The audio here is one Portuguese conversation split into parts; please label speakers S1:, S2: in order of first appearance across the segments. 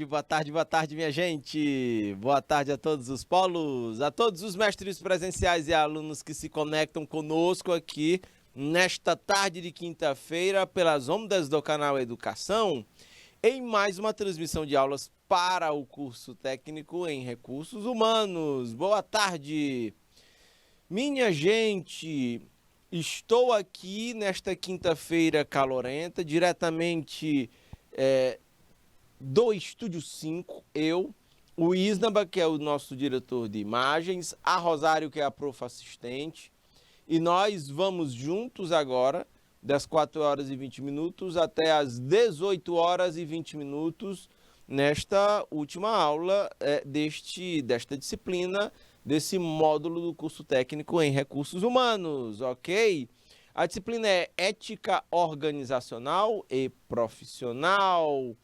S1: boa tarde, boa tarde, minha gente. Boa tarde a todos os polos, a todos os mestres presenciais e alunos que se conectam conosco aqui nesta tarde de quinta-feira pelas ondas do canal Educação, em mais uma transmissão de aulas para o curso técnico em recursos humanos. Boa tarde, minha gente. Estou aqui nesta quinta-feira calorenta, diretamente do Estúdio 5, eu, o Isnaba, que é o nosso diretor de imagens, a Rosário, que é a prof assistente, e nós vamos juntos agora, das 4 horas e 20 minutos até as 18 horas e 20 minutos, nesta última aula desta disciplina, desse módulo do curso técnico em recursos humanos, ok? A disciplina é ética organizacional e profissional.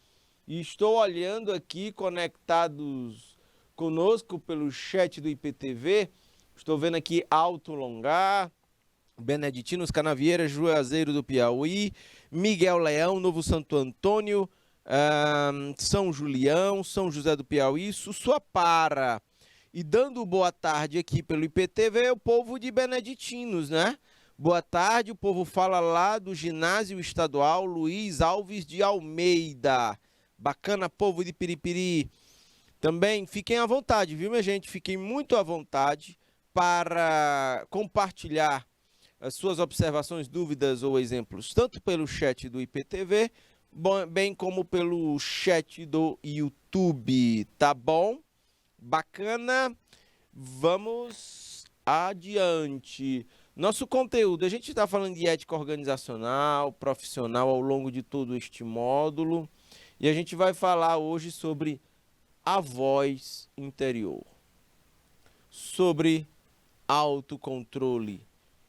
S1: E estou olhando aqui, conectados conosco pelo chat do IPTV, estou vendo aqui Alto Longar, Beneditinos Canavieira, Juazeiro do Piauí, Miguel Leão, Novo Santo Antônio, São Julião, São José do Piauí, Sussuapara. E dando boa tarde aqui pelo IPTV, o povo de Beneditinos, né? Boa tarde, o povo fala lá do Ginásio Estadual Luiz Alves de Almeida. Bacana, povo de Piripiri. Também fiquem à vontade, viu, minha gente? Fiquem muito à vontade para compartilhar as suas observações, dúvidas ou exemplos, tanto pelo chat do IPTV, bem como pelo chat do YouTube, tá bom? Bacana, vamos adiante. Nosso conteúdo, a gente está falando de ética organizacional, profissional ao longo de todo este módulo. E a gente vai falar hoje sobre a voz interior, sobre autocontrole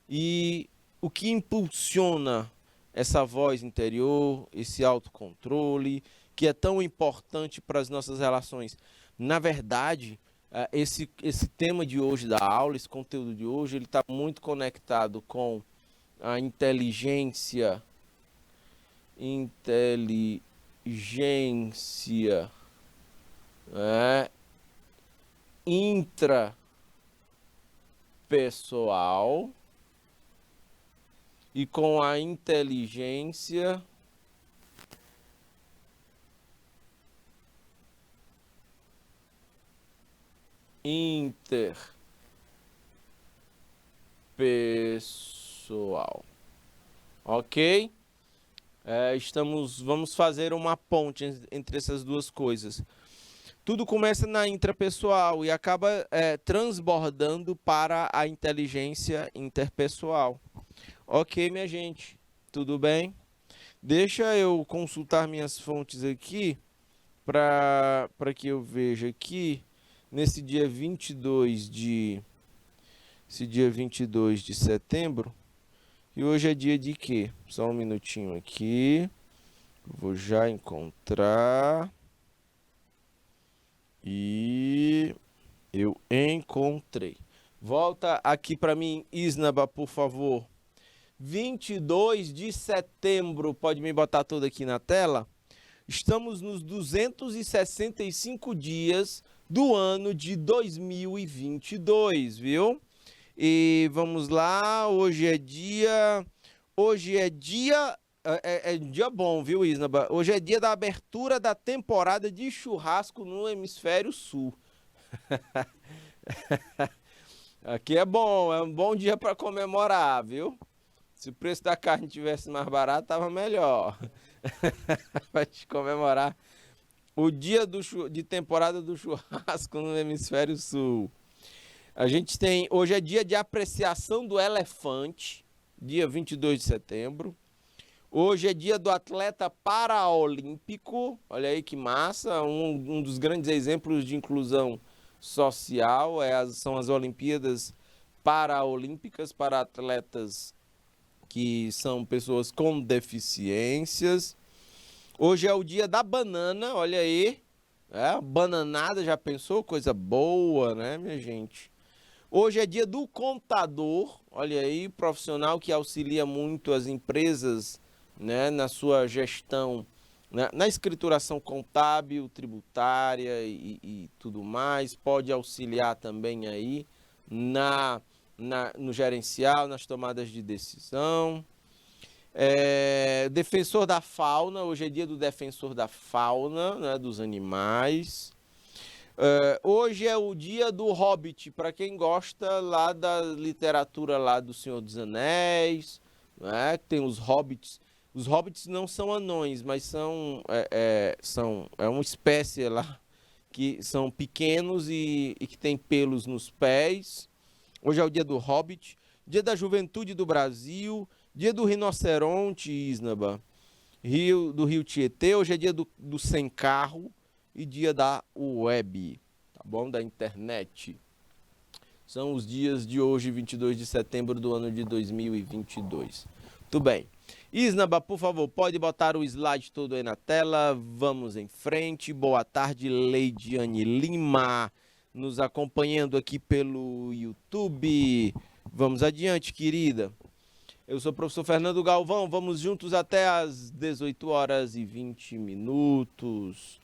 S1: e o que impulsiona essa voz interior, esse autocontrole, que é tão importante para as nossas relações. Na verdade, esse tema de hoje da aula, esse conteúdo de hoje, ele está muito conectado com a inteligência intrapessoal e com a inteligência interpessoal. Ok? Vamos fazer uma ponte entre essas duas coisas. Tudo começa na intrapessoal e acaba transbordando para a inteligência interpessoal. Ok, minha gente, tudo bem? Deixa eu consultar minhas fontes aqui para que eu veja aqui nesse dia 22 de setembro. E hoje é dia de quê? Só um minutinho aqui. Vou já encontrar. E eu encontrei. Volta aqui para mim, Isnaba, por favor. 22 de setembro, pode me botar tudo aqui na tela? Estamos nos 265 dias do ano de 2022, viu? E vamos lá, hoje é dia bom, viu, Isnaba? Hoje é dia da abertura da temporada de churrasco no Hemisfério Sul. Aqui é um bom dia para comemorar, viu? Se o preço da carne tivesse mais barato, tava melhor. Para te comemorar o dia de temporada do churrasco no Hemisfério Sul. A gente tem, hoje é dia de apreciação do elefante, dia 22 de setembro. Hoje é dia do atleta paraolímpico, olha aí que massa, um dos grandes exemplos de inclusão social são as Olimpíadas Paraolímpicas para atletas que são pessoas com deficiências. Hoje é o dia da banana, olha aí, bananada, já pensou? Coisa boa, né, minha gente? Hoje é dia do contador, olha aí, profissional que auxilia muito as empresas, né, na sua gestão né? Na escrituração contábil, tributária e tudo mais, pode auxiliar também aí no gerencial, nas tomadas de decisão. Defensor da fauna, hoje é dia do defensor da fauna, né, dos animais. Hoje é o dia do Hobbit, para quem gosta lá da literatura lá do Senhor dos Anéis, né? Tem os Hobbits. Os Hobbits não são anões, mas são uma espécie lá que são pequenos e que tem pelos nos pés. Hoje é o dia do Hobbit, dia da juventude do Brasil, dia do rinoceronte, Isnaba, do Rio Tietê. Hoje é dia do sem carro e dia da web, tá bom? Da internet. São os dias de hoje, 22 de setembro do ano de 2022. Muito bem. Isnaba, por favor, pode botar o slide todo aí na tela. Vamos em frente. Boa tarde, Leidiane Lima, nos acompanhando aqui pelo YouTube. Vamos adiante, querida. Eu sou o professor Fernando Galvão. Vamos juntos até às 18 horas e 20 minutos.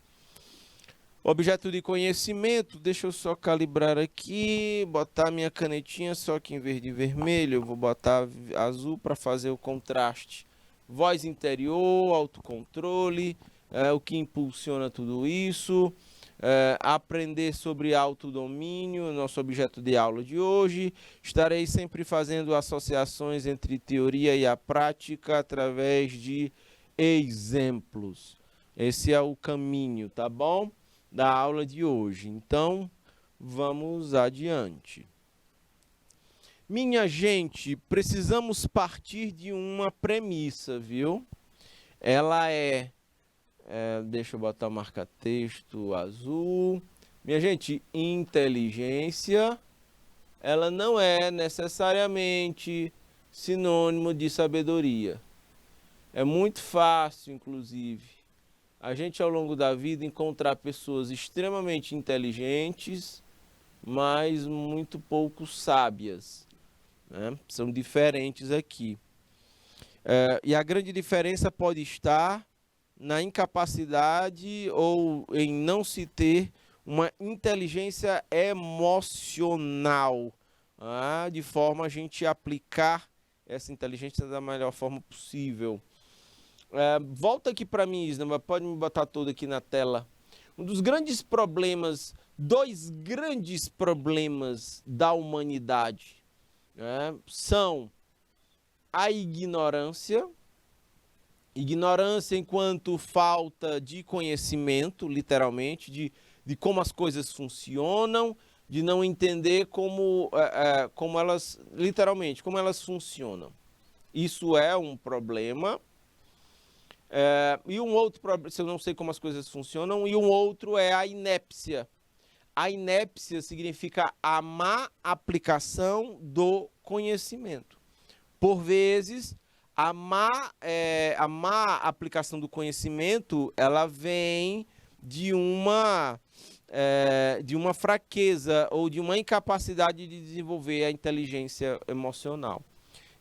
S1: Objeto de conhecimento, deixa eu só calibrar aqui, botar minha canetinha só que em vez de vermelho, eu vou botar azul para fazer o contraste. Voz interior, autocontrole, o que impulsiona tudo isso, aprender sobre autodomínio, nosso objeto de aula de hoje. Estarei sempre fazendo associações entre teoria e a prática através de exemplos. Esse é o caminho, tá bom? Da aula de hoje. Então, vamos adiante. Minha gente, precisamos partir de uma premissa, viu? Ela deixa eu botar o marca-texto azul. Minha gente, inteligência, ela não é necessariamente sinônimo de sabedoria. É muito fácil, inclusive, a gente ao longo da vida encontrar pessoas extremamente inteligentes, mas muito pouco sábias, né? São diferentes aqui. E a grande diferença pode estar na incapacidade ou em não se ter uma inteligência emocional, de forma a gente aplicar essa inteligência da melhor forma possível. Volta aqui para mim, Isna, pode me botar todo aqui na tela. Um dos grandes problemas, dois grandes problemas da humanidade, né, são a ignorância enquanto falta de conhecimento, literalmente, de como as coisas funcionam, de não entender como elas, literalmente, como elas funcionam. Isso é um problema. E um outro problema, se eu não sei como as coisas funcionam, e um outro é a inépcia. A inépcia significa a má aplicação do conhecimento. Por vezes, a má aplicação do conhecimento, ela vem de uma fraqueza ou de uma incapacidade de desenvolver a inteligência emocional.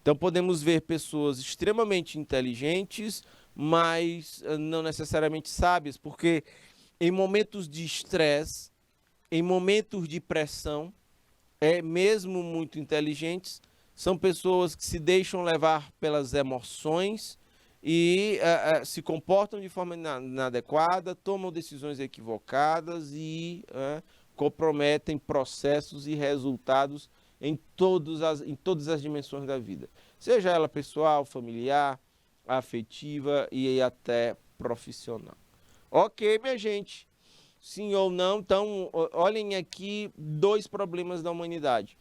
S1: Então, podemos ver pessoas extremamente inteligentes, mas não necessariamente sábias, porque em momentos de estresse, em momentos de pressão, mesmo muito inteligentes, são pessoas que se deixam levar pelas emoções e se comportam de forma inadequada, tomam decisões equivocadas e comprometem processos e resultados em todas as dimensões da vida, seja ela pessoal, familiar, afetiva e até profissional. Ok, minha gente? Sim ou não? Então, olhem aqui dois problemas da humanidade.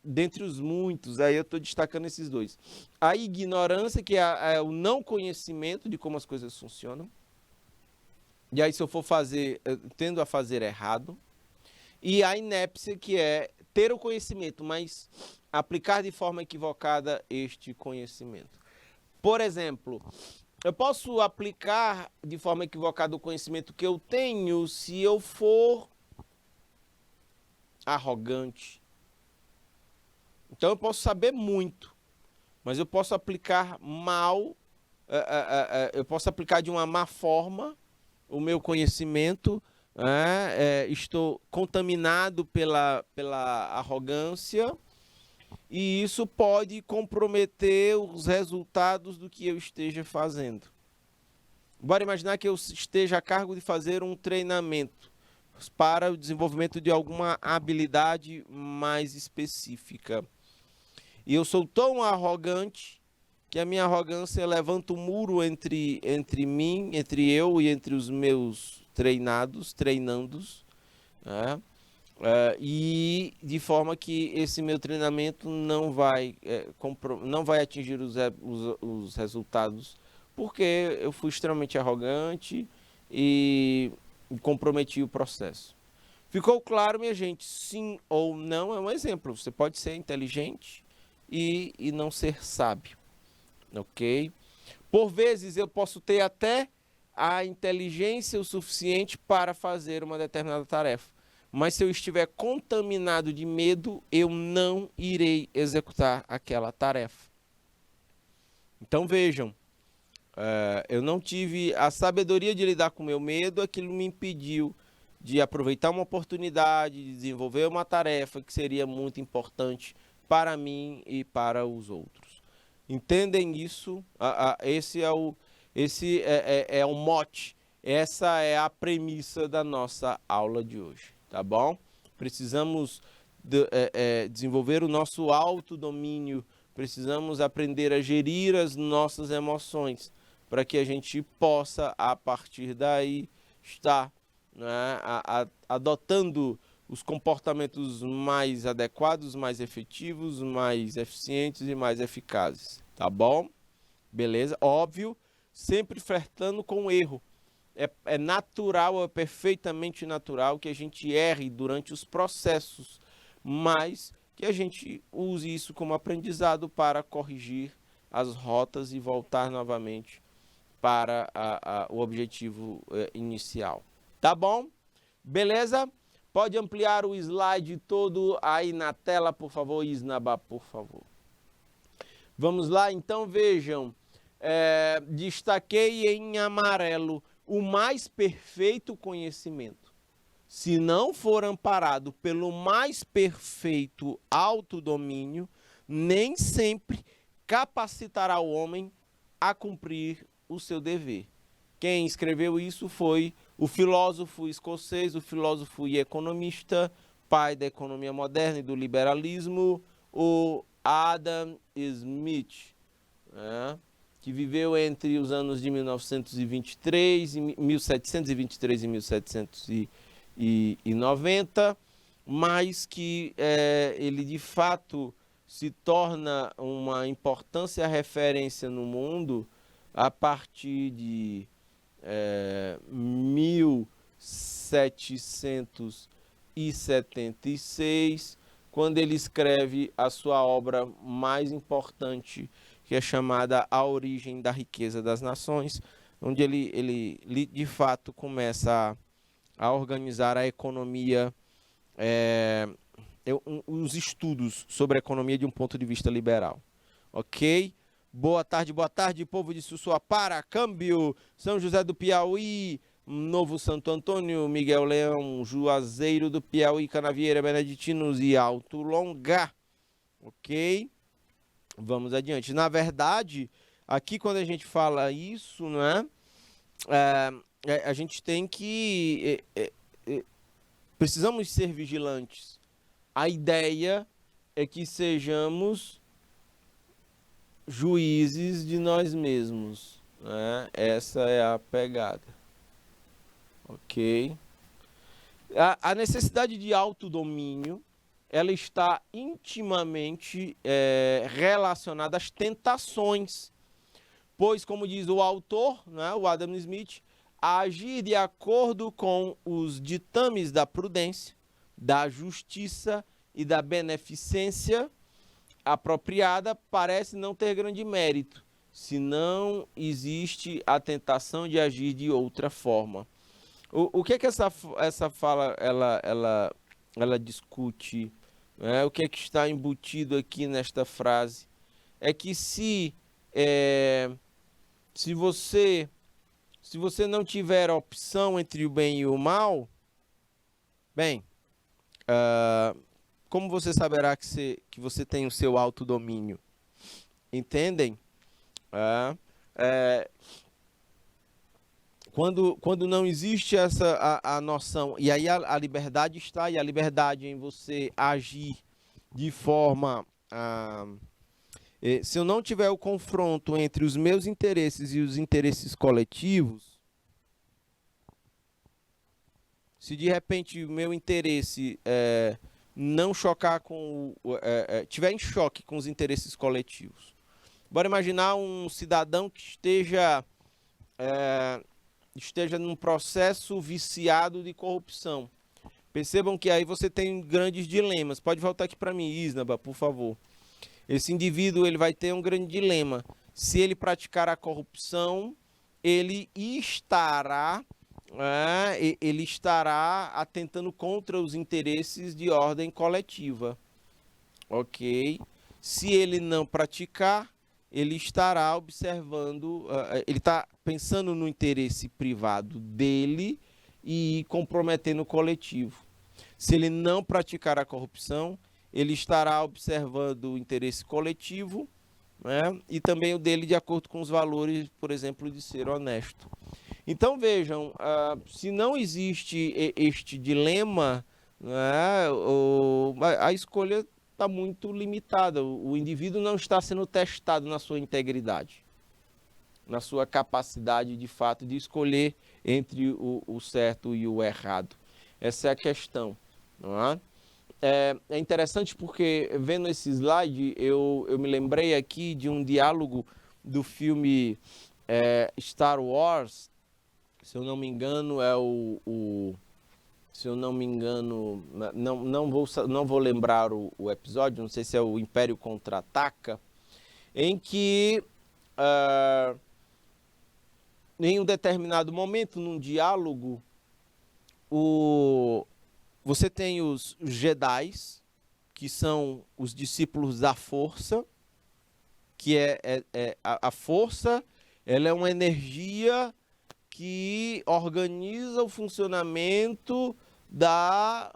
S1: Dentre os muitos, aí eu estou destacando esses dois. A ignorância, que é o não conhecimento de como as coisas funcionam. E aí, se eu for tendo a fazer errado. E a inépcia, que é ter o conhecimento, mas aplicar de forma equivocada este conhecimento. Por exemplo, eu posso aplicar de forma equivocada o conhecimento que eu tenho se eu for arrogante. Então eu posso saber muito, mas eu posso aplicar mal eu posso aplicar de uma má forma o meu conhecimento, estou contaminado pela arrogância, e isso pode comprometer os resultados do que eu esteja fazendo. Bora imaginar que eu esteja a cargo de fazer um treinamento para o desenvolvimento de alguma habilidade mais específica. E eu sou tão arrogante que a minha arrogância levanta um muro entre mim, entre eu e entre os meus treinandos, né? E de forma que esse meu treinamento não vai atingir os resultados, porque eu fui extremamente arrogante e comprometi o processo. Ficou claro, minha gente? Sim ou não é um exemplo. Você pode ser inteligente e não ser sábio, ok? Por vezes eu posso ter até a inteligência o suficiente para fazer uma determinada tarefa, mas se eu estiver contaminado de medo, eu não irei executar aquela tarefa. Então vejam, eu não tive a sabedoria de lidar com o meu medo, aquilo me impediu de aproveitar uma oportunidade, de desenvolver uma tarefa que seria muito importante para mim e para os outros. Entendem isso? Esse é o mote, essa é a premissa da nossa aula de hoje, tá bom? Precisamos desenvolver o nosso autodomínio, precisamos aprender a gerir as nossas emoções, para que a gente possa, a partir daí, estar, né, adotando os comportamentos mais adequados, mais efetivos, mais eficientes e mais eficazes, tá bom? Beleza? Óbvio, sempre flertando com o erro. É natural, é perfeitamente natural que a gente erre durante os processos, mas que a gente use isso como aprendizado para corrigir as rotas e voltar novamente para o objetivo inicial. Tá bom? Beleza? Pode ampliar o slide todo aí na tela, por favor, Isnaba, por favor. Vamos lá, então, vejam. Destaquei em amarelo o mais perfeito conhecimento. Se não for amparado pelo mais perfeito autodomínio, nem sempre capacitará o homem a cumprir o seu dever. Quem escreveu isso foi o filósofo escocês, o filósofo e economista, pai da economia moderna e do liberalismo, o Adam Smith, né, que viveu entre os anos de 1723 e 1790, mas que ele de fato se torna uma importância referência no mundo a partir de 1776, quando ele escreve a sua obra mais importante, que é chamada A Origem da Riqueza das Nações, onde ele de fato começa a organizar a economia, os estudos sobre a economia de um ponto de vista liberal. Ok? Boa tarde, povo de Sussuapara, Câmbio, São José do Piauí, Novo Santo Antônio, Miguel Leão, Juazeiro do Piauí, Canavieira, Beneditinos e Alto Longa. Ok? Vamos adiante. Na verdade, aqui quando a gente fala isso, né, a gente tem que... precisamos ser vigilantes. A ideia é que sejamos juízes de nós mesmos, né? Essa é a pegada, ok? A necessidade de autodomínio, ela está intimamente relacionada às tentações, pois, como diz o autor, né, o Adam Smith, agir de acordo com os ditames da prudência, da justiça e da beneficência apropriada parece não ter grande mérito, se não existe a tentação de agir de outra forma. O que é que essa fala ela discute? Né? O que é que está embutido aqui nesta frase? É que se se você não tiver opção entre o bem e o mal, bem, como você saberá que você tem o seu autodomínio? Entendem? Quando não existe a noção, e aí a liberdade está, e a liberdade em você agir de forma... se eu não tiver o confronto entre os meus interesses e os interesses coletivos, se de repente o meu interesse não chocar tiver em choque com os interesses coletivos. Bora imaginar um cidadão que esteja num processo viciado de corrupção. Percebam que aí você tem grandes dilemas. Pode voltar aqui para mim, Isnaba, por favor. Esse indivíduo ele vai ter um grande dilema. Se ele praticar a corrupção, ele estará atentando contra os interesses de ordem coletiva. Ok? Se ele não praticar, ele estará observando, ele está pensando no interesse privado dele e comprometendo o coletivo. Se ele não praticar a corrupção, ele estará observando o interesse coletivo, né, e também o dele de acordo com os valores, por exemplo, de ser honesto. Então vejam, se não existe este dilema, né, a escolha está muito limitada. O indivíduo não está sendo testado na sua integridade, na sua capacidade de fato de escolher entre o certo e o errado. Essa é a questão, não é? É interessante porque, vendo esse slide, eu me lembrei aqui de um diálogo do filme Star Wars. Se eu não me engano, se eu não me engano, não vou lembrar o episódio, não sei se é o Império Contra-Ataca, em que em um determinado momento, num diálogo, você tem os Jedis, que são os discípulos da força, que a força, ela é uma energia que organiza o funcionamento da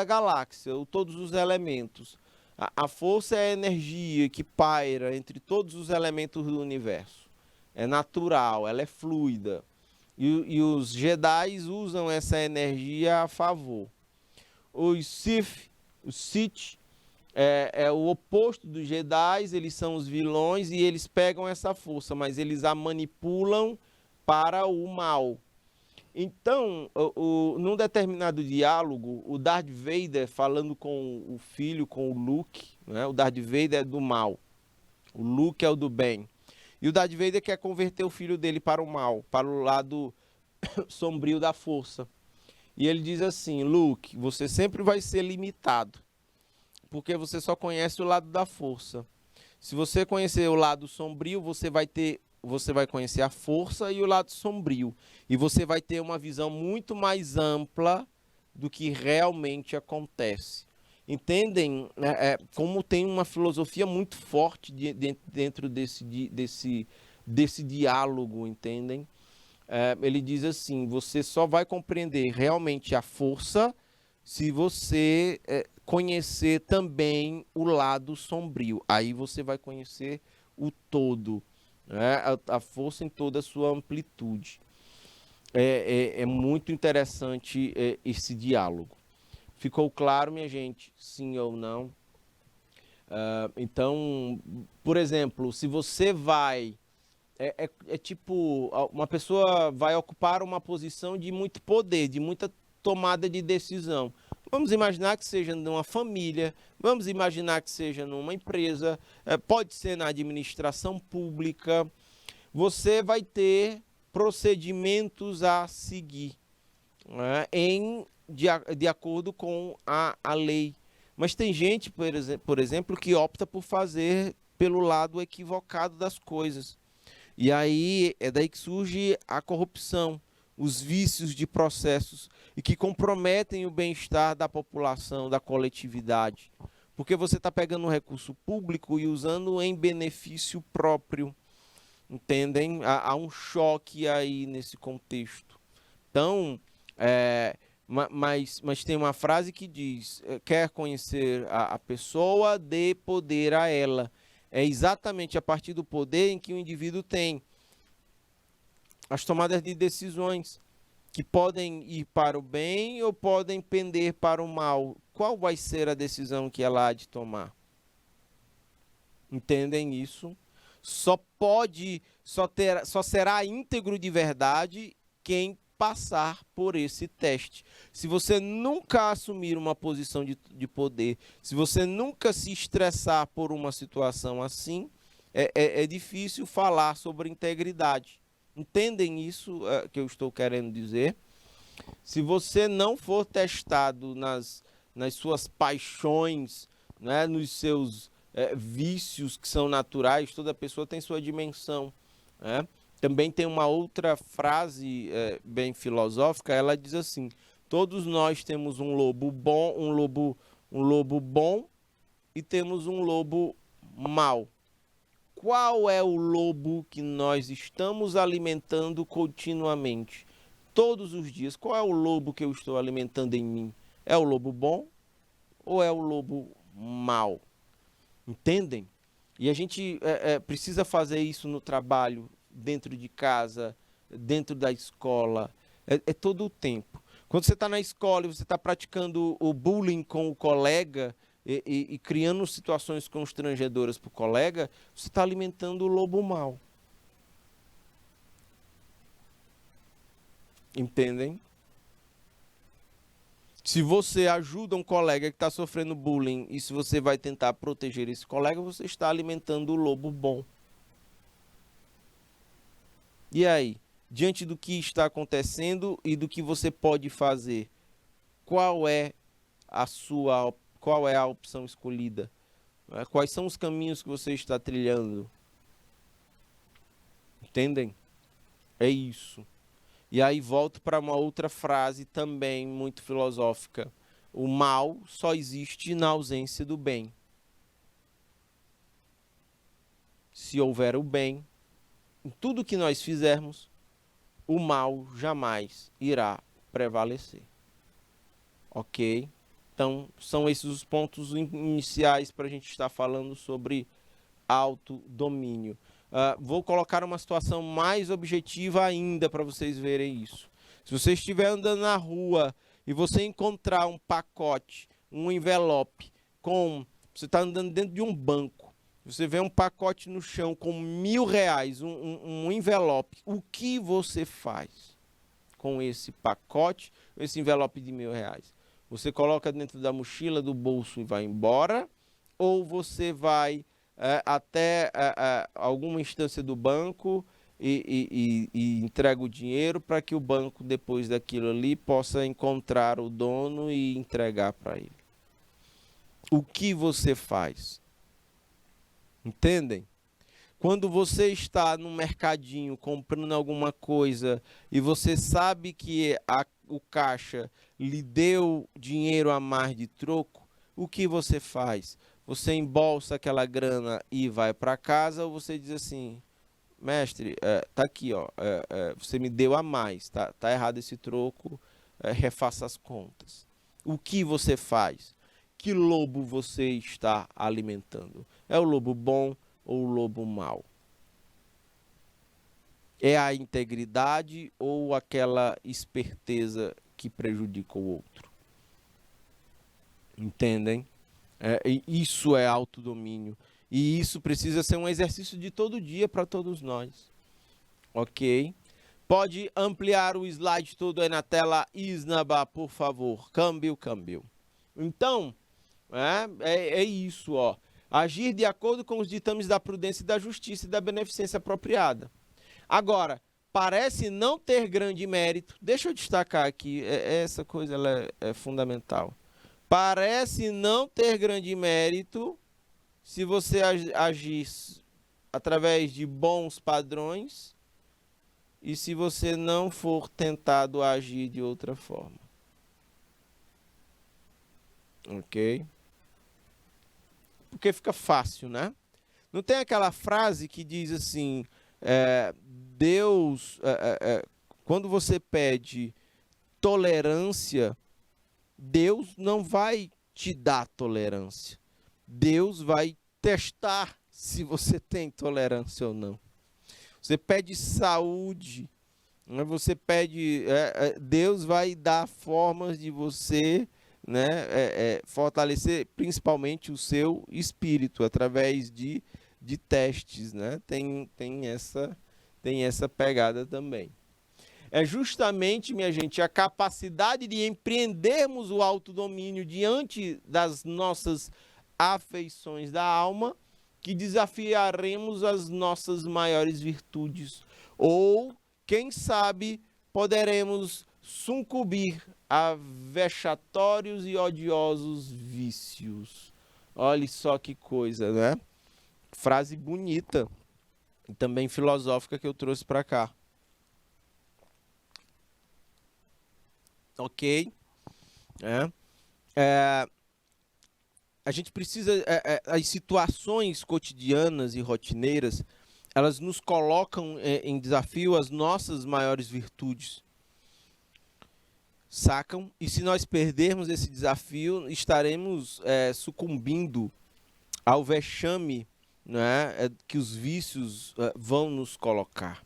S1: galáxia, todos os elementos. A força é a energia que paira entre todos os elementos do universo. É natural, ela é fluida. E os Jedi usam essa energia a favor. Os Sith é o oposto dos Jedi, eles são os vilões e eles pegam essa força, mas eles a manipulam para o mal. Então, num determinado diálogo, o Darth Vader falando com o filho, com o Luke, né? O Darth Vader é do mal, o Luke é o do bem. E o Darth Vader quer converter o filho dele para o mal, para o lado sombrio da força. E ele diz assim: Luke, você sempre vai ser limitado, porque você só conhece o lado da força. Se você conhecer o lado sombrio, você vai conhecer a força e o lado sombrio. E você vai ter uma visão muito mais ampla do que realmente acontece. Entendem? Como tem uma filosofia muito forte dentro desse diálogo, entendem? Ele diz assim: você só vai compreender realmente a força se você conhecer também o lado sombrio. Aí você vai conhecer o todo, né? A força em toda a sua amplitude. É muito interessante esse diálogo. Ficou claro, minha gente? Sim ou não? Então, por exemplo, se você vai... tipo, uma pessoa vai ocupar uma posição de muito poder, de muita tomada de decisão. Vamos imaginar que seja numa família, vamos imaginar que seja numa empresa, pode ser na administração pública. Você vai ter procedimentos a seguir, né, de acordo com a lei. Mas tem gente, por exemplo, que opta por fazer pelo lado equivocado das coisas. E aí é daí que surge a corrupção, os vícios de processos e que comprometem o bem-estar da população, da coletividade. Porque você está pegando um recurso público e usando em benefício próprio. Entendem? Há um choque aí nesse contexto. Então, mas tem uma frase que diz: quer conhecer a pessoa, dê poder a ela. É exatamente a partir do poder em que o indivíduo tem as tomadas de decisões, que podem ir para o bem ou podem pender para o mal. Qual vai ser a decisão que ela há de tomar? Entendem isso? Só será íntegro de verdade quem passar por esse teste. Se você nunca assumir uma posição de poder, se você nunca se estressar por uma situação assim, é difícil falar sobre integridade. Entendem isso que eu estou querendo dizer? Se você não for testado nas suas paixões, né, nos seus vícios que são naturais, toda pessoa tem sua dimensão. Né? Também tem uma outra frase bem filosófica, ela diz assim: todos nós temos um lobo bom, um lobo bom e temos um lobo mau. Qual é o lobo que nós estamos alimentando continuamente? Todos os dias, qual é o lobo que eu estou alimentando em mim? É o lobo bom ou é o lobo mau? Entendem? E a gente precisa fazer isso no trabalho, dentro de casa, dentro da escola, todo o tempo. Quando você está na escola e você está praticando o bullying com o colega e criando situações constrangedoras para o colega, você está alimentando o lobo mau. Entendem? Se você ajuda um colega que está sofrendo bullying e se você vai tentar proteger esse colega, você está alimentando o lobo bom. E aí, diante do que está acontecendo e do que você pode fazer, qual é a opção escolhida? Quais são os caminhos que você está trilhando? Entendem? É isso. E aí volto para uma outra frase também muito filosófica. O mal só existe na ausência do bem. Se houver o bem, em tudo que nós fizermos, o mal jamais irá prevalecer. Ok? Então, são esses os pontos iniciais para a gente estar falando sobre autodomínio. Vou colocar uma situação mais objetiva ainda para vocês verem isso. Se você estiver andando na rua e você encontrar um pacote, um envelope você está andando dentro de um banco, você vê um pacote no chão com R$ 1.000, um envelope, o que você faz com esse pacote, esse envelope de R$ 1.000? Você coloca dentro da mochila, do bolso e vai embora? Ou você vai até alguma instância do banco e entrega o dinheiro para que o banco, depois daquilo ali, possa encontrar o dono e entregar para ele? O que você faz? Entendem? Quando você está no mercadinho comprando alguma coisa e você sabe que o caixa lhe deu dinheiro a mais de troco, o que você faz? Você embolsa aquela grana e vai para casa, ou você diz assim: mestre, tá aqui, ó, você me deu a mais, tá errado esse troco, refaça as contas. O que você faz? Que lobo você está alimentando? É o lobo bom ou o lobo mau? É a integridade ou aquela esperteza que prejudica o outro? Entendem? Isso é autodomínio. E isso precisa ser um exercício de todo dia para todos nós. Ok? Pode ampliar o slide todo aí na tela, Isnaba, por favor. Câmbio. Então, é isso, ó. Agir de acordo com os ditames da prudência e da justiça e da beneficência apropriada. Agora, parece não ter grande mérito. Deixa eu destacar aqui, essa coisa ela é fundamental. Parece não ter grande mérito se você agir através de bons padrões e se você não for tentado a agir de outra forma. Ok? Porque fica fácil, né? Não tem aquela frase que diz assim: Deus, quando você pede tolerância, Deus não vai te dar tolerância. Deus vai testar se você tem tolerância ou não. Você pede saúde, você pede, Deus vai dar formas de você, né, fortalecer principalmente o seu espírito através de testes, né? Tem essa pegada também. É justamente, minha gente, a capacidade de empreendermos o autodomínio diante das nossas afeições da alma que desafiaremos as nossas maiores virtudes. Ou, quem sabe, poderemos sucumbir a vexatórios e odiosos vícios. Olha só que coisa, né? Frase bonita e também filosófica que eu trouxe para cá. Ok? A gente precisa, as situações cotidianas e rotineiras, elas nos colocam em desafio as nossas maiores virtudes. Sacam? E se nós perdermos esse desafio, estaremos sucumbindo ao vexame, né, que os vícios vão nos colocar.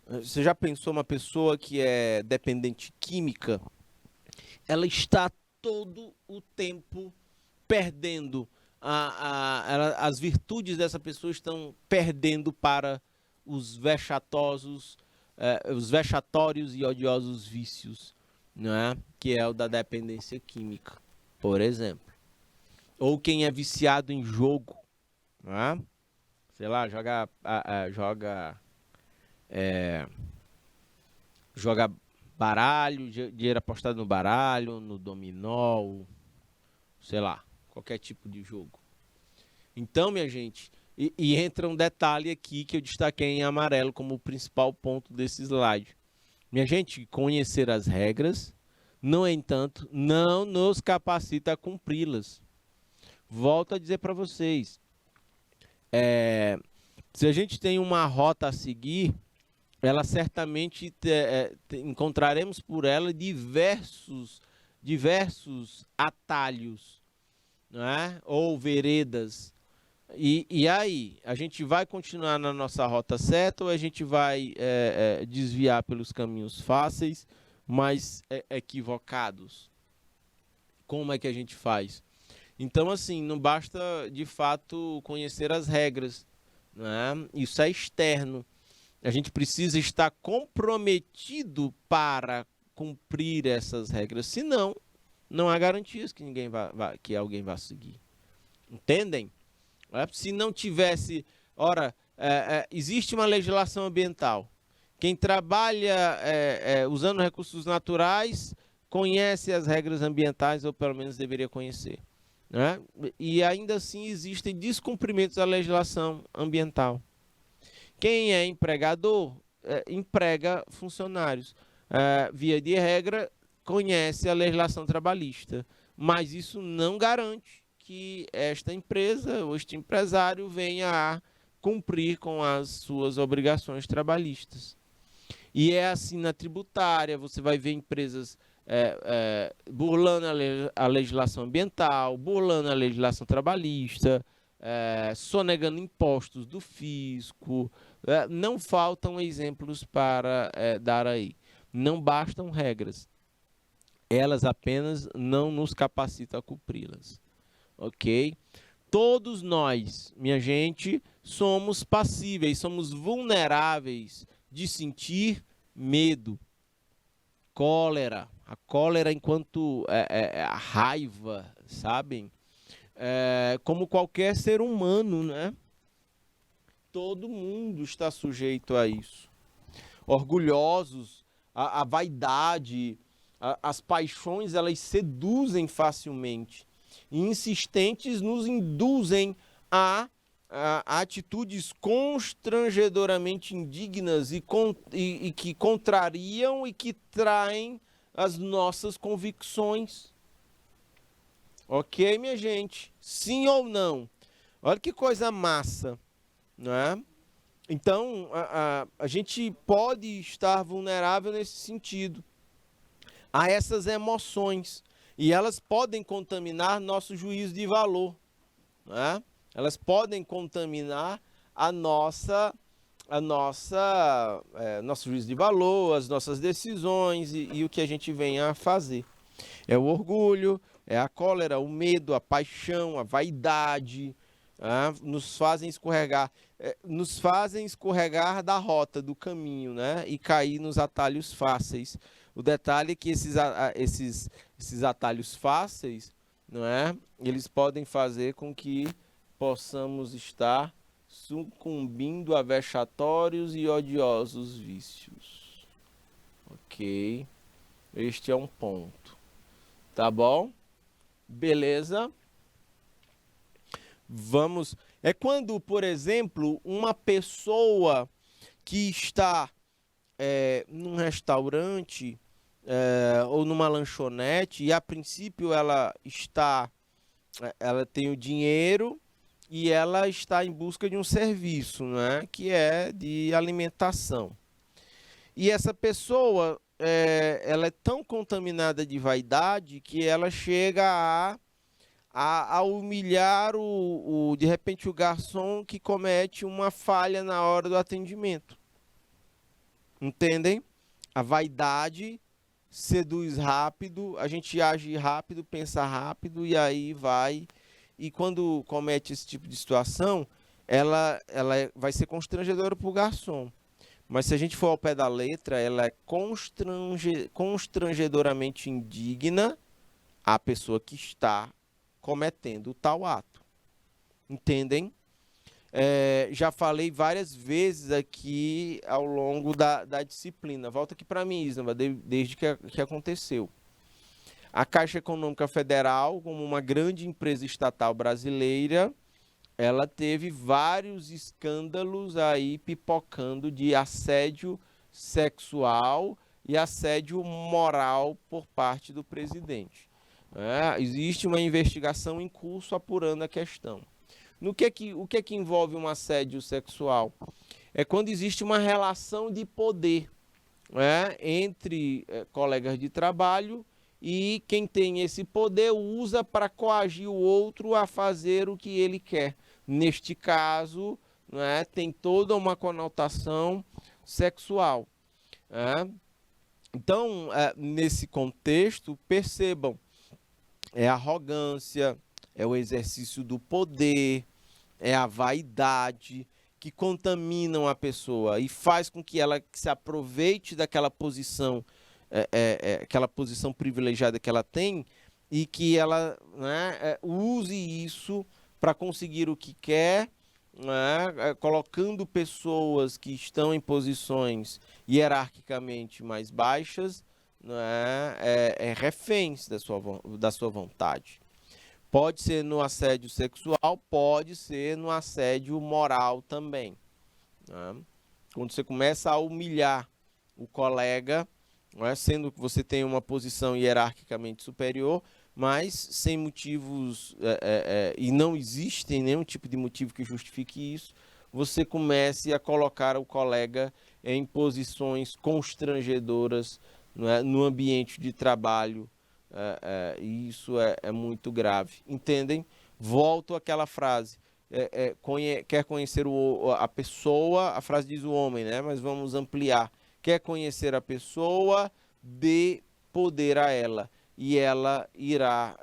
S1: Você já pensou uma pessoa que é dependente química? Ela está todo o tempo perdendo. As virtudes dessa pessoa estão perdendo para os vexatórios e odiosos vícios, né? Que é o da dependência química, por exemplo. Ou quem é viciado em jogo, né? Sei lá, joga baralho, dinheiro apostado no baralho, no dominó, sei lá, qualquer tipo de jogo. Então, minha gente, e entra um detalhe aqui que eu destaquei em amarelo como o principal ponto desse slide. Minha gente, conhecer as regras, no entanto, não nos capacita a cumpri-las. Volto a dizer para vocês, se a gente tem uma rota a seguir, ela certamente encontraremos por ela diversos atalhos, né? Ou veredas. E aí, a gente vai continuar na nossa rota certa ou a gente vai desviar pelos caminhos fáceis, mas equivocados? Como é que a gente faz? Então, assim, não basta, de fato, conhecer as regras, né? Isso é externo. A gente precisa estar comprometido para cumprir essas regras. Senão, não há garantias que que alguém vá seguir. Entendem? Se não tivesse... Ora, existe uma legislação ambiental. Quem trabalha usando recursos naturais conhece as regras ambientais, ou pelo menos deveria conhecer, né? E ainda assim existem descumprimentos da legislação ambiental. Quem é empregador, emprega funcionários. Via de regra, conhece a legislação trabalhista. Mas isso não garante que esta empresa ou este empresário venha a cumprir com as suas obrigações trabalhistas. E é assim na tributária, você vai ver empresas burlando a legislação ambiental, burlando a legislação trabalhista, sonegando impostos do fisco. Não faltam exemplos para dar aí. Não bastam regras. Elas apenas não nos capacitam a cumpri-las. Ok? Todos nós, minha gente, somos passíveis, somos vulneráveis de sentir medo, cólera. A cólera enquanto a raiva, sabem? Como qualquer ser humano, né? Todo mundo está sujeito a isso. Orgulhosos, a vaidade, as paixões, elas seduzem facilmente. E insistentes nos induzem a atitudes constrangedoramente indignas e que contrariam e que traem as nossas convicções. Ok, minha gente? Sim ou não? Olha que coisa massa, não é? Então, a gente pode estar vulnerável nesse sentido a essas emoções. E elas podem contaminar nosso juízo de valor, né? Elas podem contaminar nosso juízo de valor, as nossas decisões e o que a gente venha a fazer. É o orgulho, é a cólera, o medo, a paixão, a vaidade, nos fazem escorregar da rota, do caminho, né? E cair nos atalhos fáceis. O detalhe é que esses atalhos fáceis, não é? Eles podem fazer com que possamos estar sucumbindo a vexatórios e odiosos vícios. Ok? Este é um ponto. Tá bom? Beleza? Vamos. É quando, por exemplo, uma pessoa que está num restaurante ou numa lanchonete e a princípio ela tem o dinheiro e ela está em busca de um serviço, né, que é de alimentação. E essa pessoa, ela é tão contaminada de vaidade que ela chega a humilhar de repente o garçom que comete uma falha na hora do atendimento. Entendem? A vaidade seduz rápido, a gente age rápido, pensa rápido e aí vai. E quando comete esse tipo de situação, vai ser constrangedora para o garçom. Mas se a gente for ao pé da letra, ela é constrangedoramente indigna à pessoa que está cometendo o tal ato. Entendem? Já falei várias vezes aqui ao longo da disciplina. Volta aqui para mim, Isnava, desde que aconteceu. A Caixa Econômica Federal, como uma grande empresa estatal brasileira, ela teve vários escândalos aí pipocando de assédio sexual e assédio moral por parte do presidente. Existe uma investigação em curso apurando a questão. O que é que envolve um assédio sexual? É quando existe uma relação de poder entre colegas de trabalho e quem tem esse poder usa para coagir o outro a fazer o que ele quer. Neste caso, tem toda uma conotação sexual. Então, nesse contexto, percebam, é arrogância, é o exercício do poder, é a vaidade que contaminam a pessoa e faz com que ela se aproveite daquela posição, aquela posição privilegiada que ela tem e que ela use isso para conseguir o que quer, colocando pessoas que estão em posições hierarquicamente mais baixas, reféns da sua vontade. Pode ser no assédio sexual, pode ser no assédio moral também. Quando você começa a humilhar o colega, sendo que você tem uma posição hierarquicamente superior, mas sem motivos, e não existe nenhum tipo de motivo que justifique isso, você comece a colocar o colega em posições constrangedoras, no ambiente de trabalho, e isso é muito grave. Entendem? Volto àquela frase. Quer conhecer a pessoa, a frase diz o homem, né? Mas vamos ampliar. Quer conhecer a pessoa, dê poder a ela. E ela irá,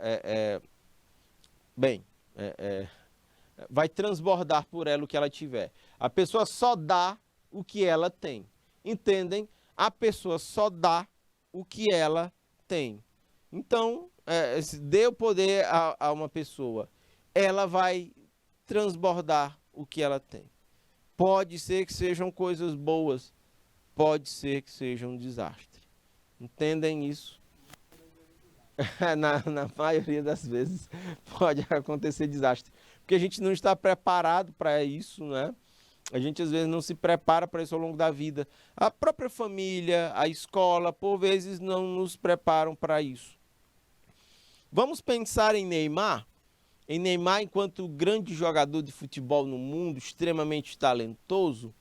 S1: vai transbordar por ela o que ela tiver. A pessoa só dá o que ela tem. Entendem? A pessoa só dá o que ela tem. Então, se dê o poder a uma pessoa, ela vai transbordar o que ela tem. Pode ser que sejam coisas boas, pode ser que seja um desastre. Entendem isso? Na maioria das vezes pode acontecer desastre. Porque a gente não está preparado para isso, né? A gente às vezes não se prepara para isso ao longo da vida. A própria família, a escola, por vezes não nos preparam para isso. Vamos pensar em Neymar? Em Neymar, enquanto grande jogador de futebol no mundo, extremamente talentoso,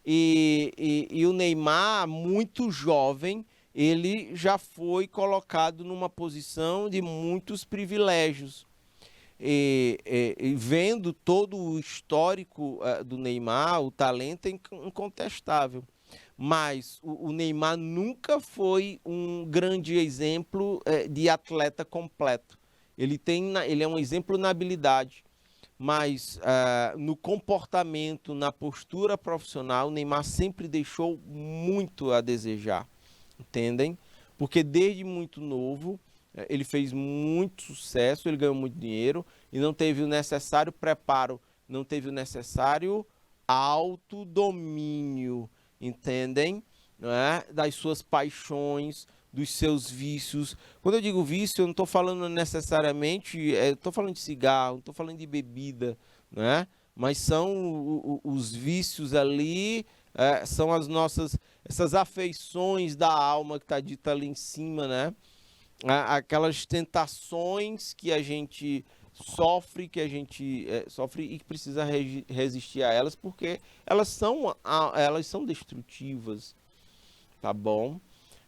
S1: E o Neymar, muito jovem, ele já foi colocado numa posição de muitos privilégios. E vendo todo o histórico do Neymar, o talento é incontestável. Mas o Neymar nunca foi um grande exemplo de atleta completo. Ele é um exemplo na habilidade, mas no comportamento, na postura profissional, o Neymar sempre deixou muito a desejar, entendem? Porque desde muito novo, ele fez muito sucesso, ele ganhou muito dinheiro e não teve o necessário preparo, não teve o necessário autodomínio, entendem? Não é? Das suas paixões, dos seus vícios. Quando eu digo vício, eu não estou falando necessariamente, estou falando de cigarro, não estou falando de bebida, né? Mas são os vícios ali, são as nossas, essas afeições da alma que está dita ali em cima, né? Aquelas tentações que a gente sofre, sofre e que precisa resistir a elas, porque elas são destrutivas, tá bom?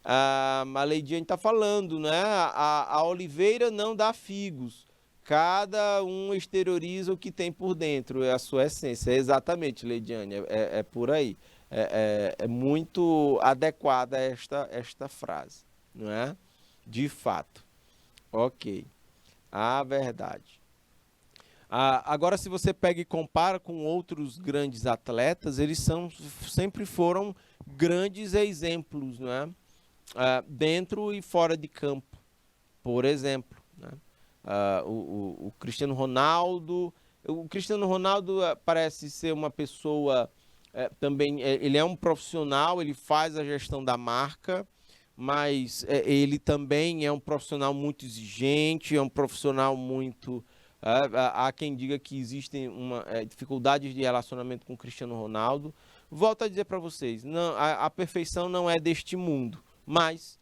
S1: A Leidiane está falando, né? A oliveira não dá figos. Cada um exterioriza o que tem por dentro, é a sua essência. Exatamente, Leidiane, é por aí. É muito adequada esta frase, não é? De fato. Ok. A verdade. Agora, se você pega e compara com outros grandes atletas, sempre foram grandes exemplos, não é? Dentro e fora de campo, por exemplo, né? O Cristiano Ronaldo, parece ser uma pessoa também, ele é um profissional, ele faz a gestão da marca, mas ele também é um profissional muito exigente, é um profissional muito... há quem diga que existem dificuldades de relacionamento com o Cristiano Ronaldo. Volto a dizer para vocês, não, a perfeição não é deste mundo, mas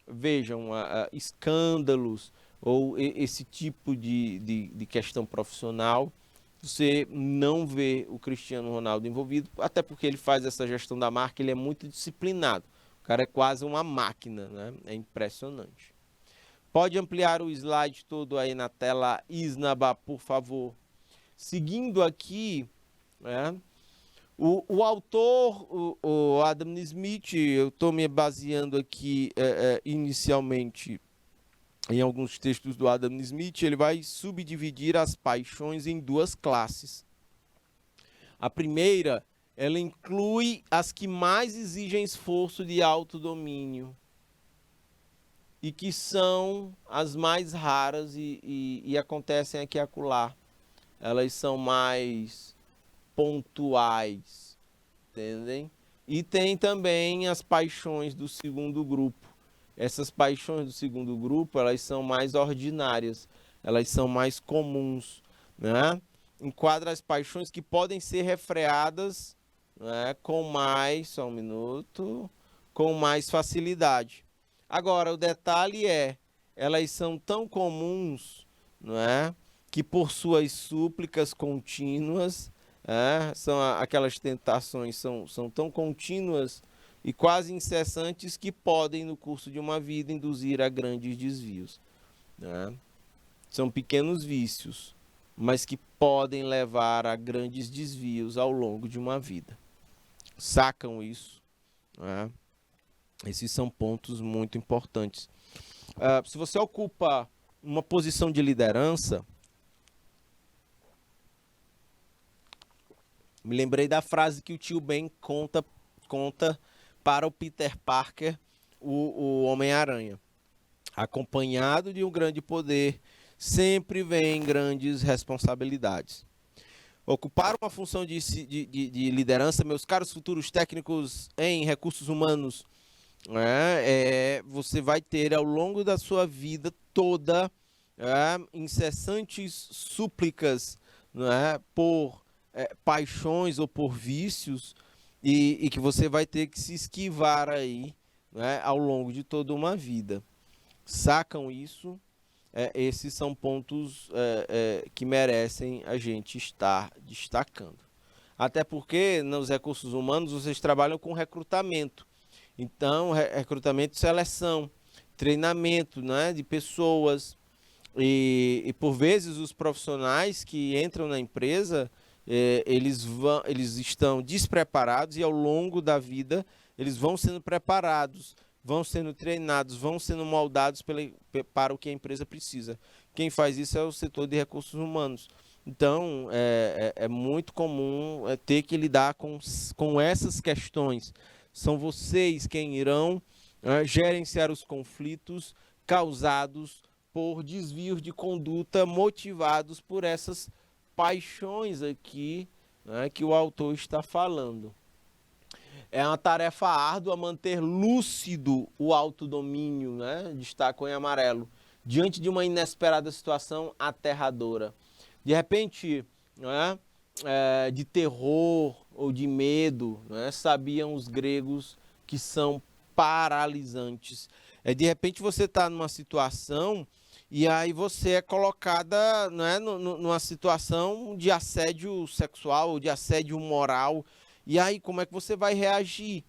S1: vejam, escândalos ou esse tipo de questão profissional, você não vê o Cristiano Ronaldo envolvido, até porque ele faz essa gestão da marca, ele é muito disciplinado. O cara é quase uma máquina, né? É impressionante. Pode ampliar o slide todo aí na tela, Isnaba, por favor. Seguindo aqui, né? O autor, o Adam Smith, eu estou me baseando aqui inicialmente em alguns textos do Adam Smith, ele vai subdividir as paixões em duas classes. A primeira, ela inclui as que mais exigem esforço de autodomínio e que são as mais raras e acontecem aqui e acolá. Elas são mais pontuais, entendem? E tem também as paixões do segundo grupo. Essas paixões do segundo grupo, elas são mais ordinárias, elas são mais comuns, né? Enquadra as paixões que podem ser refreadas, né, com mais, só um minuto, com mais facilidade. Agora, o detalhe elas são tão comuns, não é, que por suas súplicas contínuas, são aquelas tentações são tão contínuas e quase incessantes que podem, no curso de uma vida, induzir a grandes desvios, né? São pequenos vícios, mas que podem levar a grandes desvios ao longo de uma vida. Sacam isso? Né? Esses são pontos muito importantes. Se você ocupa uma posição de liderança, me lembrei da frase que o tio Ben conta para o Peter Parker, o Homem-Aranha. Acompanhado de um grande poder, sempre vem grandes responsabilidades. Ocupar uma função de liderança, meus caros futuros técnicos em recursos humanos, você vai ter ao longo da sua vida toda incessantes súplicas, por paixões ou por vícios e que você vai ter que se esquivar aí, ao longo de toda uma vida. Sacam isso? Esses são pontos que merecem a gente estar destacando. Até porque nos recursos humanos vocês trabalham com recrutamento. Então, recrutamento e seleção, treinamento, né, de pessoas. E por vezes os profissionais que entram na empresa, eles estão despreparados e ao longo da vida eles vão sendo preparados, vão sendo treinados, vão sendo moldados para o que a empresa precisa. Quem faz isso é o setor de recursos humanos. Então, é muito comum ter que lidar com essas questões. São vocês quem irão gerenciar os conflitos causados por desvios de conduta motivados por essas paixões aqui, né, que o autor está falando. É uma tarefa árdua manter lúcido o autodomínio, né, destaco em amarelo, diante de uma inesperada situação aterradora. De repente, né, de terror ou de medo, né, sabiam os gregos que são paralisantes. De repente você está numa situação e aí você é colocada, né, numa situação de assédio sexual ou de assédio moral. E aí como é que você vai reagir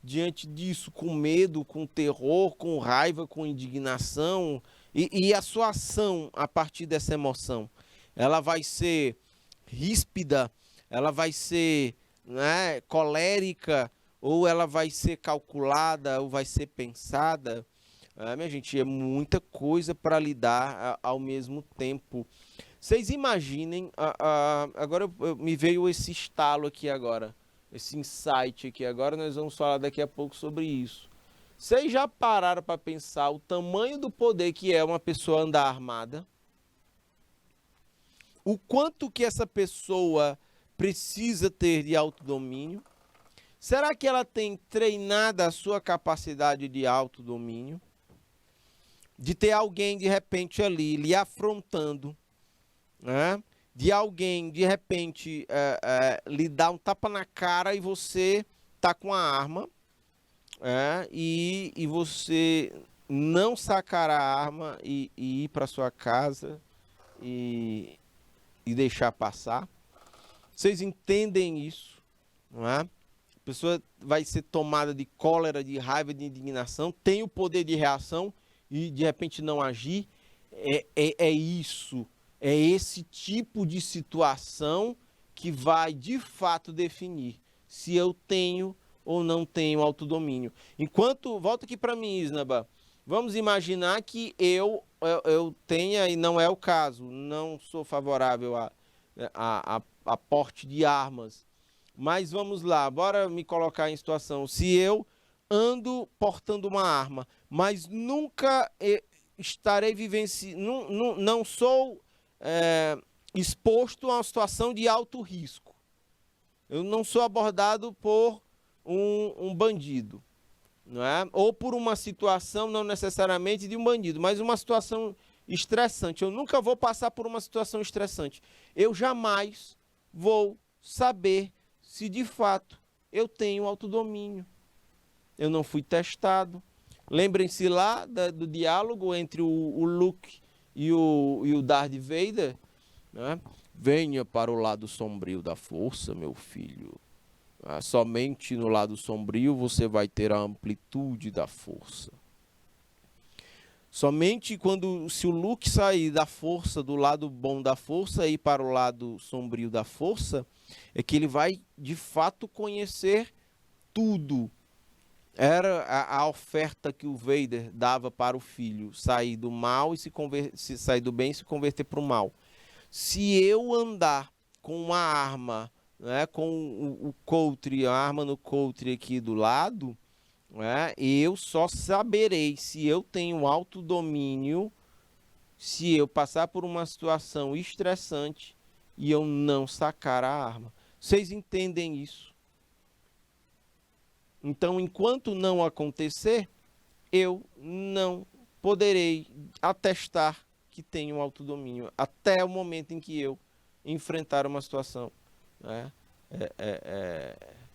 S1: diante disso? Com medo, com terror, com raiva, com indignação? E a sua ação a partir dessa emoção? Ela vai ser ríspida? Ela vai ser, né, colérica? Ou ela vai ser calculada? Ou vai ser pensada? Minha gente, é muita coisa para lidar ao mesmo tempo. Vocês imaginem, agora me veio esse estalo aqui agora, esse insight aqui agora, nós vamos falar daqui a pouco sobre isso. Vocês já pararam para pensar o tamanho do poder que é uma pessoa andar armada? O quanto que essa pessoa precisa ter de autodomínio? Será que ela tem treinado a sua capacidade de autodomínio? De ter alguém de repente ali lhe afrontando, né? De alguém de repente lhe dar um tapa na cara e você tá com a arma, e você não sacar a arma e ir para sua casa e deixar passar. Vocês entendem isso, não é? A pessoa vai ser tomada de cólera, de raiva, de indignação, tem o poder de reação e de repente não agir. É isso, é esse tipo de situação que vai de fato definir se eu tenho ou não tenho autodomínio. Enquanto, volta aqui para mim, Isnaba, vamos imaginar que eu tenha, e não é o caso, não sou favorável a porte de armas, mas vamos lá, bora me colocar em situação. Se eu ando portando uma arma, mas nunca estarei vivenciando, não sou exposto a uma situação de alto risco. Eu não sou abordado por um bandido, não é? Ou por uma situação, não necessariamente de um bandido, mas uma situação estressante. Eu nunca vou passar por uma situação estressante. Eu jamais vou saber se de fato eu tenho autodomínio. Eu não fui testado. Lembrem-se lá do diálogo entre o Luke e o Darth Vader, né? Venha para o lado sombrio da força, meu filho. Somente no lado sombrio você vai ter a amplitude da força. Somente se o Luke sair da força, do lado bom da força, e ir para o lado sombrio da força, é que ele vai de fato conhecer tudo. Era a oferta que o Vader dava para o filho, sair do mal e sair do bem e se converter para o mal. Se eu andar com uma arma, né, com o coulter, a arma no coulter aqui do lado, né, eu só saberei se eu tenho autodomínio se eu passar por uma situação estressante e eu não sacar a arma. Vocês entendem isso? Então, enquanto não acontecer, eu não poderei atestar que tenho autodomínio até o momento em que eu enfrentar uma situação, né,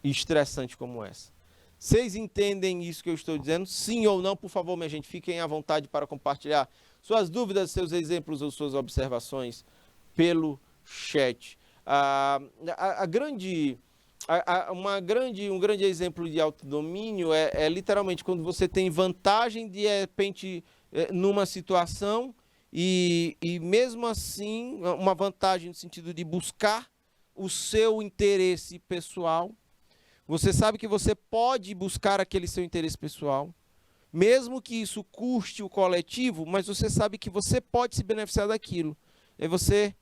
S1: estressante como essa. Vocês entendem isso que eu estou dizendo? Sim ou não? Por favor, minha gente, fiquem à vontade para compartilhar suas dúvidas, seus exemplos ou suas observações pelo chat. Um grande exemplo de autodomínio é literalmente quando você tem vantagem de repente numa situação e mesmo assim uma vantagem no sentido de buscar o seu interesse pessoal. Você sabe que você pode buscar aquele seu interesse pessoal, mesmo que isso custe o coletivo, mas você sabe que você pode se beneficiar daquilo. E você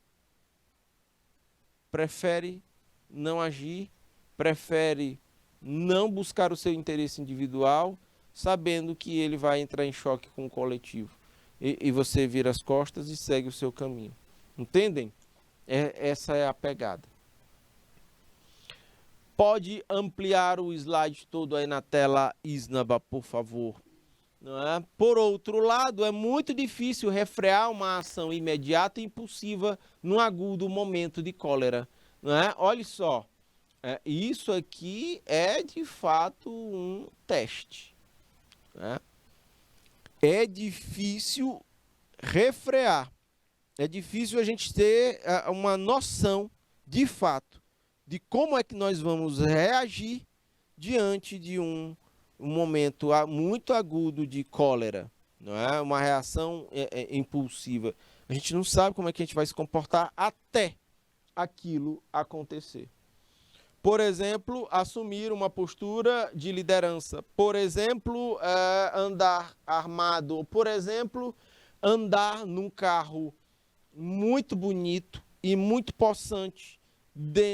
S1: prefere não agir, prefere não buscar o seu interesse individual, sabendo que ele vai entrar em choque com o coletivo. E você vira as costas e segue o seu caminho. Entendem? Essa é a pegada. Pode ampliar o slide todo aí na tela, Isnaba, por favor. Não é? Por outro lado, é muito difícil refrear uma ação imediata e impulsiva num agudo momento de cólera. Não é? Olha só, isso aqui é de fato um teste. Né? É difícil refrear, é difícil a gente ter uma noção de fato de como é que nós vamos reagir diante de um momento muito agudo de cólera, não é? Uma reação impulsiva. A gente não sabe como é que a gente vai se comportar até aquilo acontecer. Por exemplo, assumir uma postura de liderança. Por exemplo, andar armado. Por exemplo, andar num carro muito bonito e muito possante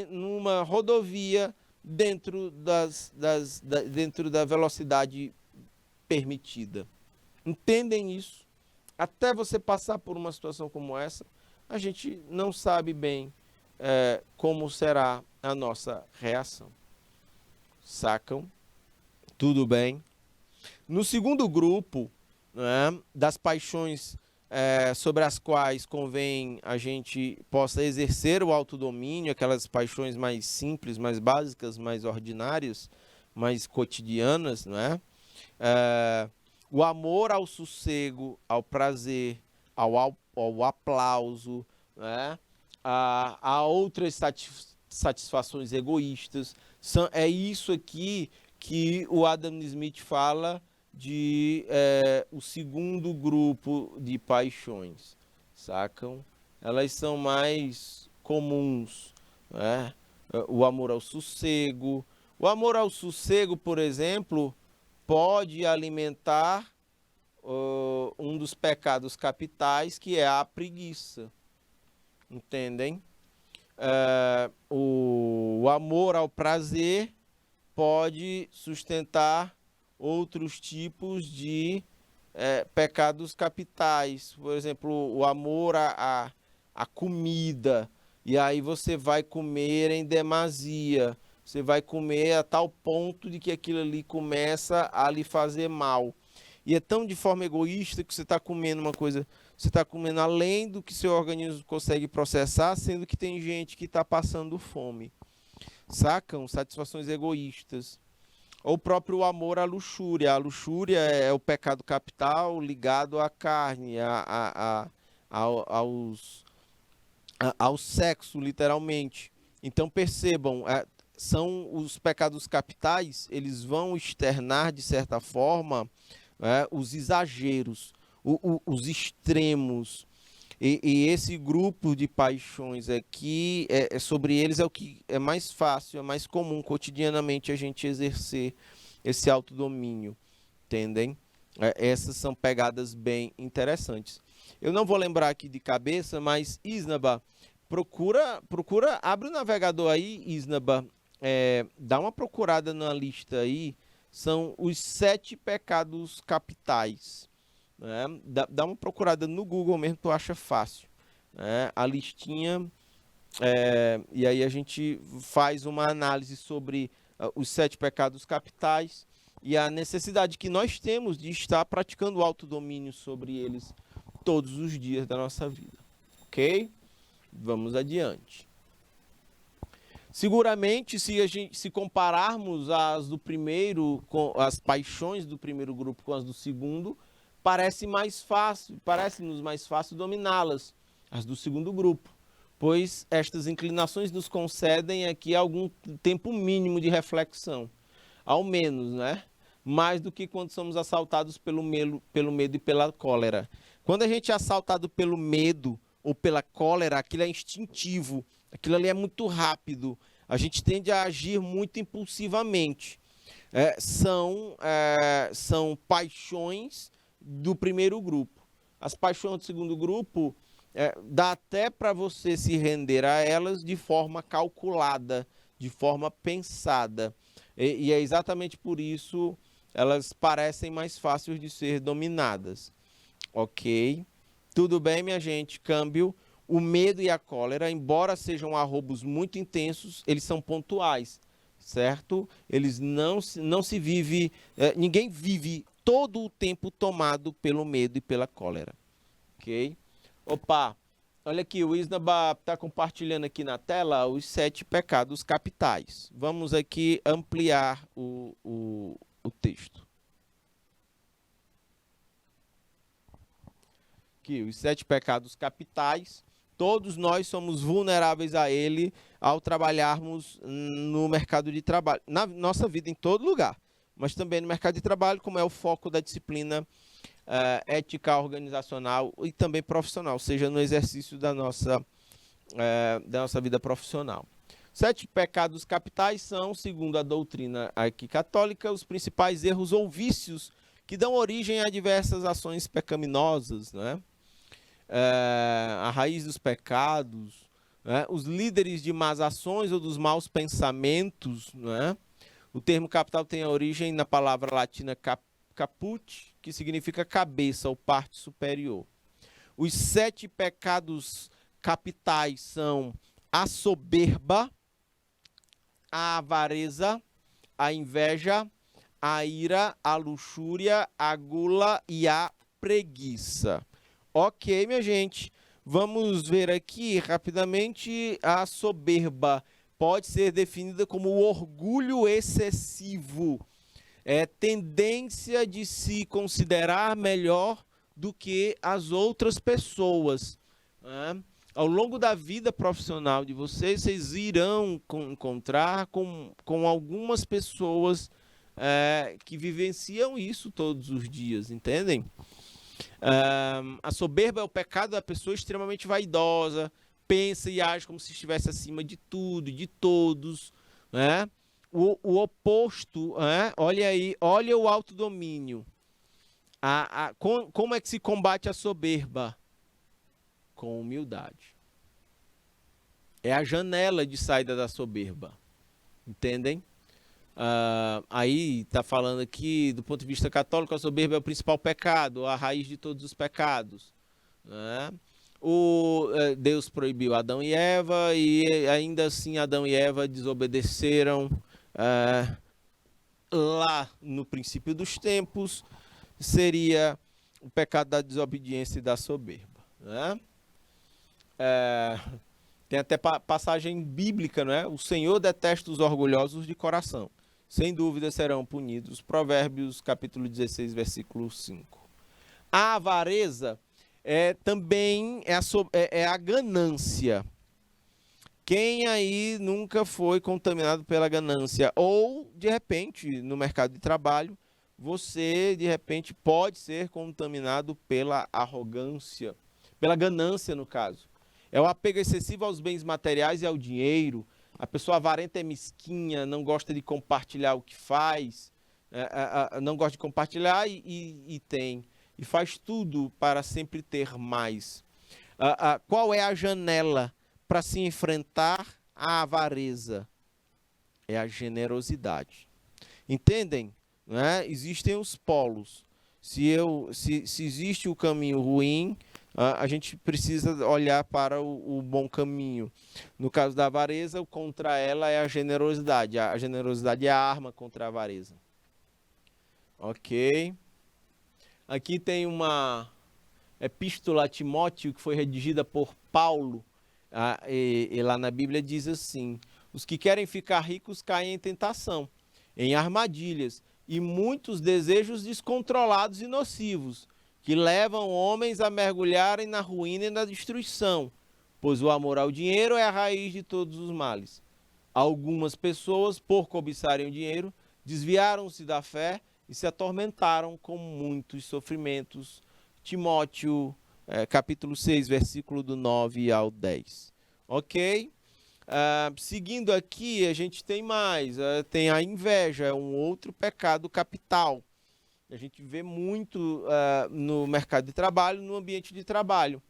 S1: numa rodovia dentro dentro da velocidade permitida. Entendem isso? Até você passar por uma situação como essa, a gente não sabe bem como será a nossa reação. Sacam? Tudo bem? No segundo grupo, né, das paixões sobre as quais convém a gente possa exercer o autodomínio, aquelas paixões mais simples, mais básicas, mais ordinárias, mais cotidianas, né? O amor ao sossego, ao prazer, ao aplauso, né? A outras satisfações egoístas. É isso aqui que o Adam Smith fala de o segundo grupo de paixões, sacam? Elas são mais comuns, né? O amor ao sossego. O amor ao sossego, por exemplo, pode alimentar um dos pecados capitais, que é a preguiça. Entendem? O amor ao prazer pode sustentar outros tipos de pecados capitais. Por exemplo, o amor à comida. E aí você vai comer em demasia. Você vai comer a tal ponto de que aquilo ali começa a lhe fazer mal. E é tão de forma egoísta que você está comendo uma coisa, você está comendo além do que seu organismo consegue processar, sendo que tem gente que está passando fome. Sacam? Satisfações egoístas. Ou o próprio amor à luxúria. A luxúria é o pecado capital ligado à carne, ao sexo, literalmente. Então percebam, são os pecados capitais, eles vão externar, de certa forma, os exageros, os extremos. E esse grupo de paixões aqui, sobre eles é o que é mais fácil, é mais comum cotidianamente a gente exercer esse autodomínio, entendem? Essas são pegadas bem interessantes. Eu não vou lembrar aqui de cabeça, mas Isnaba, procura, abre o navegador aí, Isnaba, dá uma procurada na lista aí, são os 7 pecados capitais. Dá uma procurada no Google mesmo, tu acha fácil. A listinha, e aí a gente faz uma análise sobre os 7 pecados capitais e a necessidade que nós temos de estar praticando o autodomínio sobre eles todos os dias da nossa vida. Ok? Vamos adiante. Seguramente, se compararmos as paixões do primeiro grupo com as do segundo, parece-nos mais fácil dominá-las, as do segundo grupo. pois estas inclinações nos concedem aqui algum tempo mínimo de reflexão, ao menos, né? Mais do que quando somos assaltados pelo medo e pela cólera. Quando a gente é assaltado pelo medo ou pela cólera, aquilo é instintivo, aquilo ali é muito rápido, a gente tende a agir muito impulsivamente. São paixões do primeiro grupo. As paixões do segundo grupo, dá até para você se render a elas de forma calculada, de forma pensada. E é exatamente por isso elas parecem mais fáceis de ser dominadas. Ok? Tudo bem, minha gente? Câmbio. O medo e a cólera, embora sejam arroubos muito intensos, eles são pontuais, certo? Eles não se vive, ninguém vive todo o tempo tomado pelo medo e pela cólera. Ok? Opa, olha aqui, o Isnaba está compartilhando aqui na tela os 7 pecados capitais. Vamos aqui ampliar o texto. Aqui, os 7 pecados capitais. Todos nós somos vulneráveis a ele ao trabalharmos no mercado de trabalho. Na nossa vida, em todo lugar. Mas também no mercado de trabalho, como é o foco da disciplina ética organizacional e também profissional, seja no exercício da nossa vida profissional. 7 pecados capitais são, segundo a doutrina aqui católica, os principais erros ou vícios que dão origem a diversas ações pecaminosas, né? A raiz dos pecados, né? Os líderes de más ações ou dos maus pensamentos, né? O termo capital tem a origem na palavra latina caput, que significa cabeça ou parte superior. Os 7 pecados capitais são a soberba, a avareza, a inveja, a ira, a luxúria, a gula e a preguiça. Ok, minha gente, vamos ver aqui rapidamente. A soberba pode ser definida como o orgulho excessivo, tendência de se considerar melhor do que as outras pessoas, né? Ao longo da vida profissional de vocês, vocês irão encontrar com algumas pessoas que vivenciam isso todos os dias, entendem? A soberba é o pecado da pessoa extremamente vaidosa, pensa e age como se estivesse acima de tudo e de todos, né? O oposto, olha aí, olha o autodomínio. Como é que se combate a soberba? Com humildade. É a janela de saída da soberba. Entendem? Aí está falando aqui, do ponto de vista católico, a soberba é o principal pecado, a raiz de todos os pecados, né? Deus proibiu Adão e Eva, e ainda assim Adão e Eva desobedeceram lá no princípio dos tempos. Seria o pecado da desobediência e da soberba, né? Tem até passagem bíblica, não é? O Senhor detesta os orgulhosos de coração, sem dúvida serão punidos. Provérbios capítulo 16, versículo 5. A avareza também é a ganância. Quem aí nunca foi contaminado pela ganância? Ou, de repente, no mercado de trabalho, você, de repente, pode ser contaminado pela arrogância, pela ganância, no caso. É o apego excessivo aos bens materiais e ao dinheiro. A pessoa avarenta é mesquinha, não gosta de compartilhar o que faz, não gosta de compartilhar e tem. E faz tudo para sempre ter mais. Qual é a janela para se enfrentar a avareza? É a generosidade. Entendem? Né? Existem os polos. Se existe o caminho ruim, a gente precisa olhar para o bom caminho. No caso da avareza, contra ela é a generosidade. A generosidade é a arma contra a avareza. Ok. Aqui tem uma epístola a Timóteo que foi redigida por Paulo. E lá na Bíblia diz assim: os que querem ficar ricos caem em tentação, em armadilhas e muitos desejos descontrolados e nocivos, que levam homens a mergulharem na ruína e na destruição. pois o amor ao dinheiro é a raiz de todos os males. Algumas pessoas, por cobiçarem o dinheiro, desviaram-se da fé e se atormentaram com muitos sofrimentos. Timóteo, capítulo 6, versículo do 9 ao 10. Ok? Seguindo aqui, a gente tem mais. Tem a inveja, é um outro pecado capital. A gente vê muito no mercado de trabalho, no ambiente de trabalho.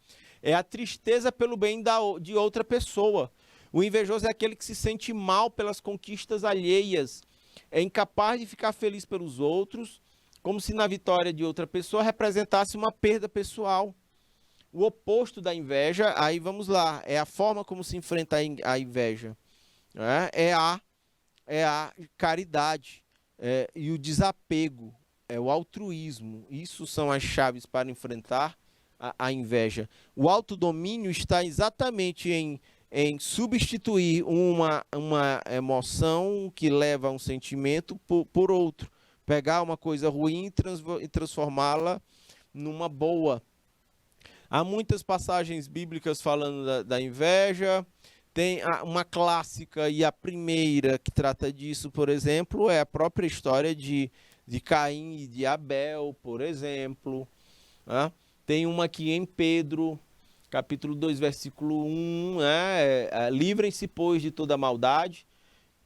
S1: É a tristeza pelo bem de outra pessoa. O invejoso é aquele que se sente mal pelas conquistas alheias. É incapaz de ficar feliz pelos outros, como se na vitória de outra pessoa representasse uma perda pessoal. O oposto da inveja, aí vamos lá, é a forma como se enfrenta a inveja. É a caridade e o desapego, é o altruísmo. Isso são as chaves para enfrentar a inveja. O autodomínio está exatamente em substituir uma emoção que leva a um sentimento por outro. Pegar uma coisa ruim e transformá-la numa boa. Há muitas passagens bíblicas falando da inveja. Tem uma clássica e a primeira que trata disso, por exemplo, é a própria história de Caim e de Abel, por exemplo. Tem uma aqui em Pedro, capítulo 2, versículo 1. Livrem-se, pois, de toda maldade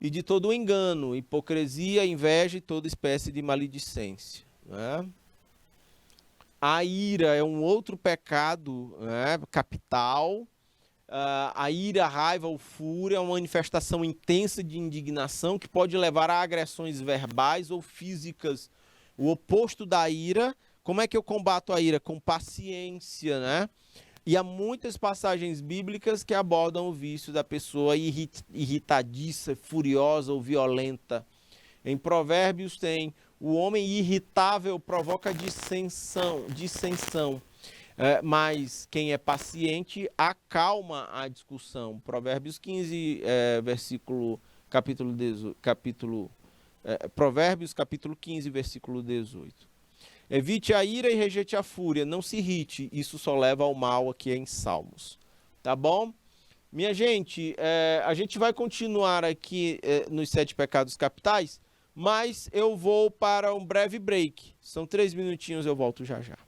S1: e de todo engano, hipocrisia, inveja e toda espécie de maledicência. A ira é um outro pecado capital. A ira, a raiva ou fúria é uma manifestação intensa de indignação que pode levar a agressões verbais ou físicas. O oposto da ira, como é que eu combato a ira? Com paciência, né? E há muitas passagens bíblicas que abordam o vício da pessoa irritadiça, furiosa ou violenta. Em Provérbios tem: o homem irritável provoca dissensão, mas quem é paciente acalma a discussão. Provérbios 15, Provérbios capítulo 15, versículo 18. Evite a ira e rejeite a fúria, não se irrite, isso só leva ao mal, aqui em Salmos. Tá bom? Minha gente, a gente vai continuar aqui nos 7 pecados capitais, mas eu vou para um breve break. São 3 minutinhos, eu volto já já.